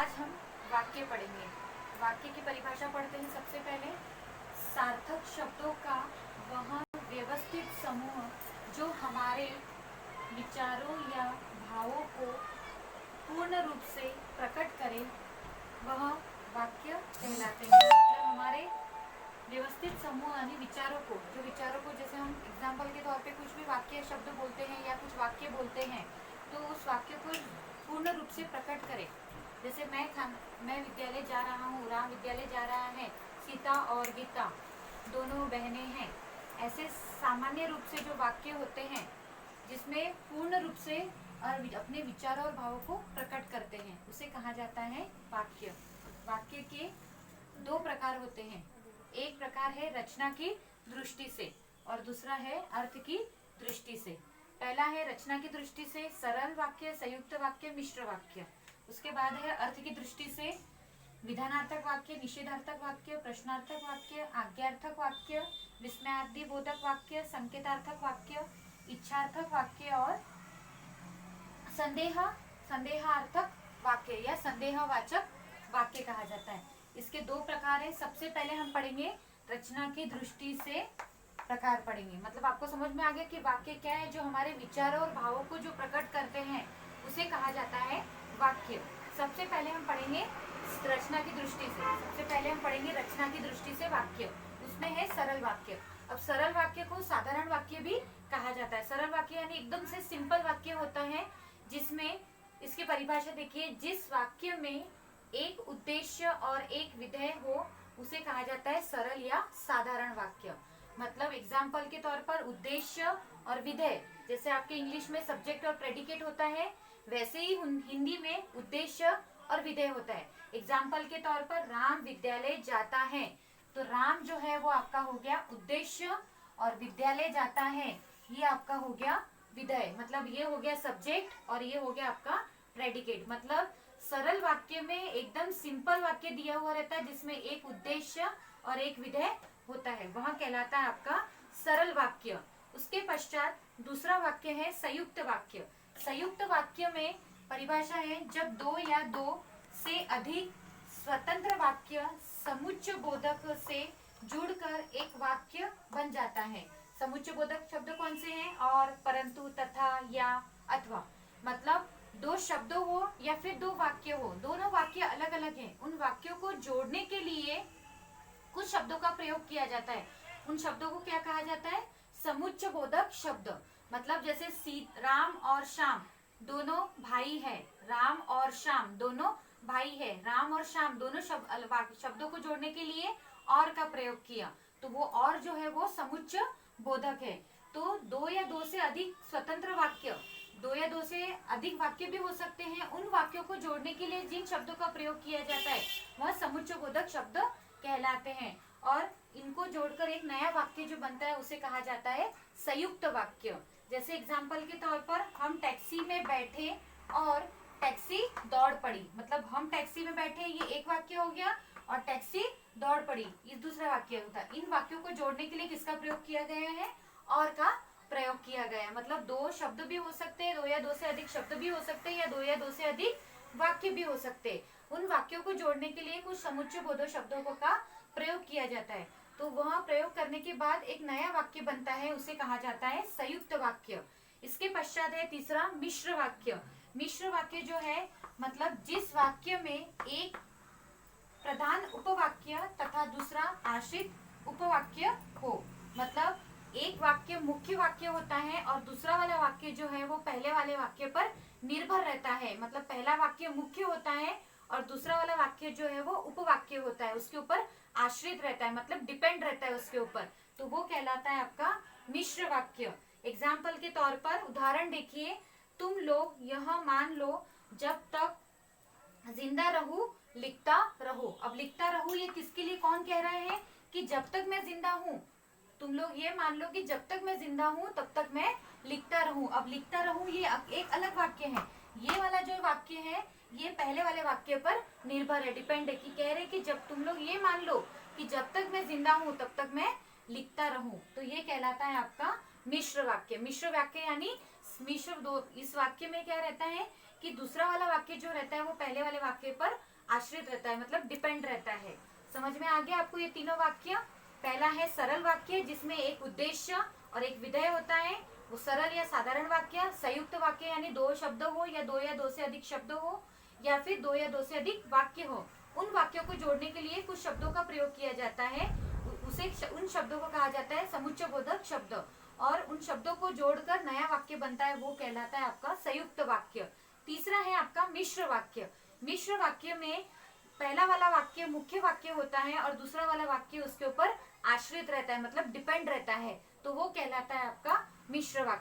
आज हम वाक्य पढ़ेंगे। वाक्य की परिभाषा पढ़ते हैं। सबसे पहले सार्थक शब्दों का वह व्यवस्थित समूह जो हमारे विचारों या भावों को पूर्ण रूप से प्रकट करे वह वाक्य कहलाते हैं। मतलब हमारे व्यवस्थित समूह यानी विचारों को, जो विचारों को जैसे हम एग्जाम्पल के तौर पे कुछ भी वाक्य शब्द बोलते हैं या कुछ वाक्य बोलते हैं तो उस वाक्य को पूर्ण रूप से प्रकट करें। जैसे मैं विद्यालय जा रहा हूँ, राम विद्यालय जा रहा है, सीता और गीता दोनों बहनें हैं। ऐसे सामान्य रूप से जो वाक्य होते हैं जिसमें पूर्ण रूप से और अपने विचारों और भावों को प्रकट करते हैं उसे कहा जाता है वाक्य। वाक्य के दो प्रकार होते हैं। एक प्रकार है रचना की दृष्टि से और दूसरा है अर्थ की दृष्टि से। पहला है रचना की दृष्टि से सरल वाक्य, संयुक्त वाक्य, मिश्र वाक्य। उसके बाद है अर्थ की दृष्टि से विधानार्थक वाक्य, निषेधार्थक वाक्य, प्रश्नार्थक वाक्य, आज्ञार्थक वाक्य, विस्मयादि बोधक वाक्य, संकेतार्थक वाक्य, इच्छार्थक वाक्य और संदेहार्थक वाक्य या संदेहवाचक वाक्य कहा जाता है। इसके दो प्रकार है। सबसे पहले हम पढ़ेंगे रचना की दृष्टि से प्रकार पढ़ेंगे। मतलब आपको समझ में आ गया कि वाक्य क्या है। जो हमारे विचारों और भावों को जो प्रकट करते हैं उसे कहा जाता है वाक्य। सबसे पहले हम पढ़ेंगे रचना की दृष्टि से। सबसे पहले हम पढ़ेंगे रचना की दृष्टि से वाक्य। उसमें है सरल वाक्य। अब सरल वाक्य को साधारण वाक्य भी कहा जाता है। सरल वाक्य यानी एकदम से सिंपल वाक्य होता है जिसमें इसकी परिभाषा देखिए, जिस वाक्य में एक उद्देश्य और एक विधेय हो उसे कहा जाता है सरल या साधारण वाक्य। मतलब एग्जाम्पल के तौर पर उद्देश्य और विधेय, जैसे आपके इंग्लिश में सब्जेक्ट और प्रेडिकेट होता है वैसे ही हिंदी में उद्देश्य और विधेय होता है। एग्जाम्पल के तौर पर राम विद्यालय जाता है तो राम जो है वो आपका हो गया उद्देश्य और विद्यालय जाता है ये आपका हो गया विधेय। मतलब ये हो गया सब्जेक्ट और ये हो गया आपका प्रेडिकेट। मतलब सरल वाक्य में एकदम सिंपल वाक्य दिया हुआ रहता है जिसमें एक उद्देश्य और एक विधेय होता है, वह कहलाता है आपका सरल वाक्य। उसके पश्चात दूसरा वाक्य है संयुक्त वाक्य। संयुक्त वाक्य में परिभाषा है जब दो या दो से अधिक स्वतंत्र वाक्य समुच्चय बोधक से जुड़कर एक वाक्य बन जाता है। समुच्चय बोधक शब्द कौन से हैं? और, परंतु, तथा, या, अथवा। मतलब दो शब्द हो या फिर दो वाक्य हो, दोनों वाक्य अलग अलग हैं, उन वाक्यों को जोड़ने के लिए कुछ शब्दों का प्रयोग किया जाता है। उन शब्दों को क्या कहा जाता है? समुच्चय बोधक शब्द। मतलब जैसे राम और श्याम दोनों भाई है, राम और श्याम दोनों भाई है, राम और श्याम दोनों शब्दों को जोड़ने के लिए और का प्रयोग किया तो वो और जो है वो समुच्चय बोधक है। तो दो या दो से अधिक स्वतंत्र वाक्य, दो या दो से अधिक वाक्य भी हो सकते हैं, उन वाक्यों को जोड़ने के लिए जिन शब्दों का प्रयोग किया जाता है वह समुच्चय बोधक शब्द कहलाते हैं। और इनको जोड़कर एक नया वाक्य जो बनता है उसे कहा जाता है संयुक्त वाक्य। जैसे एग्जाम्पल के तौर पर हम टैक्सी में बैठे और टैक्सी दौड़ पड़ी। मतलब हम टैक्सी में बैठे ये एक वाक्य हो गया और टैक्सी दौड़ पड़ी ये दूसरा वाक्य होता है। इन वाक्यों को जोड़ने के लिए किसका प्रयोग किया गया है? और का प्रयोग किया गया है। मतलब दो शब्द भी हो सकते हैं, दो या दो से अधिक शब्द भी हो सकते हैं या दो या दो से अधिक वाक्य भी हो सकते हैं। उन वाक्यों को जोड़ने के लिए कुछ समुच्चय बोधक शब्दों का प्रयोग किया जाता है। तो वह प्रयोग करने के बाद एक नया वाक्य बनता है उसे कहा जाता है संयुक्त वाक्य। इसके पश्चात है तीसरा मिश्र वाक्य। मिश्र वाक्य जो है मतलब जिस वाक्य में एक प्रधान उपवाक्य तथा दूसरा आश्रित उपवाक्य हो। मतलब एक वाक्य मुख्य वाक्य होता है और दूसरा वाला वाक्य जो है वो पहले वाले वाक्य पर निर्भर रहता है। मतलब पहला वाक्य मुख्य होता है और दूसरा वाला वाक्य जो है वो उपवाक्य होता है, उसके ऊपर आश्रित रहता है, मतलब डिपेंड रहता है उसके ऊपर, तो वो कहलाता है आपका मिश्र वाक्य। एग्जाम्पल के तौर पर उदाहरण देखिए, तुम लोग यह मान लो जब तक जिंदा रहूं लिखता रहो। अब लिखता रहो ये किसके लिए कौन कह रहा है? कि जब तक मैं जिंदा हूं, तुम लोग ये मान लो कि जब तक मैं जिंदा हूं तब तक मैं लिखता रहूं। अब लिखता रहूं ये एक अलग वाक्य है। ये वाला जो वाक्य है ये पहले वाले वाक्य पर निर्भर है, डिपेंड है, कि कह रहे कि जब तुम लोग ये मान लो कि जब तक मैं जिंदा हूं तब तक मैं लिखता रहूं, तो ये कहलाता है आपका मिश्र वाक्य। मिश्र वाक्य यानी मिश्र दो, इस वाक्य में क्या रहता है कि दूसरा वाला वाक्य जो रहता है वो पहले वाले वाक्य पर आश्रित रहता है, मतलब डिपेंड रहता है। समझ में आ गया आपको ये तीनों वाक्य? पहला है सरल वाक्य जिसमें एक उद्देश्य और एक विधेय होता है, वो सरल या साधारण वाक्य। संयुक्त वाक्य यानी दो शब्द हो या दो से अधिक शब्द हो, या फिर दो या दो से अधिक वाक्य हो। उन वाक्यों को जोड़ने के लिए कुछ शब्दों का प्रयोग किया जाता है, उन शब्दों को कहा जाता है समुच्चयबोधक शब्द, और उन शब्दों को जोड़कर नया वाक्य बनता है, वो कहलाता है आपका संयुक्त वाक्य। तीसरा है आपका मिश्र वाक्य। मिश्र वाक्य में पहला वाला वाक्य मुख्य वाक्य होता है और दूसरा वाला वाक्य उसके ऊपर आश्रित रहता है, मतलब डिपेंड रहता है, तो वो कहलाता है आपका मिश्र वाक्य।